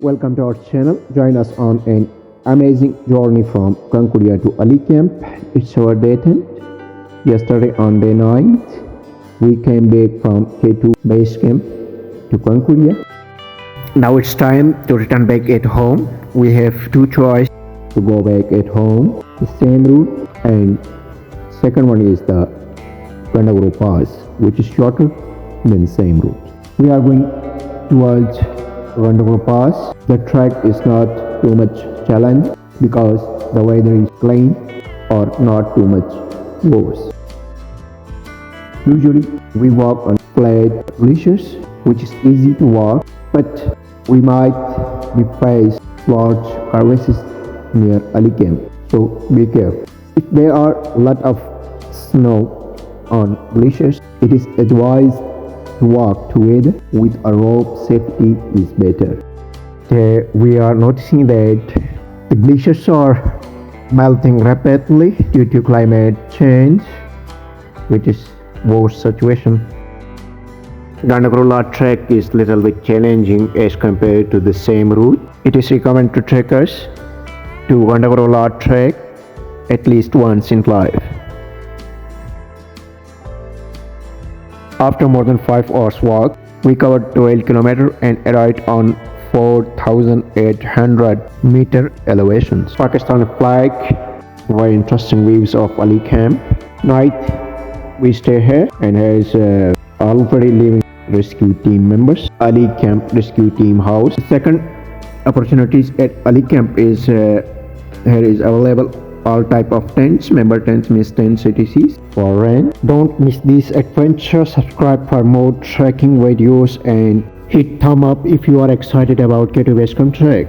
Welcome to our channel. Join us on an amazing journey from Concordia to Ali Camp. It's our day 10. Yesterday on day 9, we came back from K2 base camp to Concordia. Now it's time to return back at home. We have two choices to go back at home. The same route, and second one is the Gondogoro Pass, which is shorter than the same route. We are going towards Gondogoro Pass. The trek is not too much challenge because the weather is clean or not too much worse. Usually we walk on flat glaciers, which is easy to walk, but we might be faced large crevasses near Ali Camp, so be careful. If there are a lot of snow on glaciers, it is advised to walk together with a rope. Safety is better. There we are noticing that the glaciers are melting rapidly due to climate change, which is worse situation. Gondogoro La Trek is little bit challenging as compared to the same route. It is recommended to trekkers to Gondogoro La Trek at least once in life. After more than 5 hours walk, we covered 12 km and arrived on 4,800 meter elevations. Pakistan flag, very interesting views of Ali Camp. Night we stay here and has already living rescue team members. Ali Camp rescue team house. Second opportunities at Ali Camp is here is available all type of tents. Member tents means tents CTCs for rent. Don't miss this adventure. Subscribe for more trekking videos and hit thumb up if you are excited about K2 Base Camp Trek.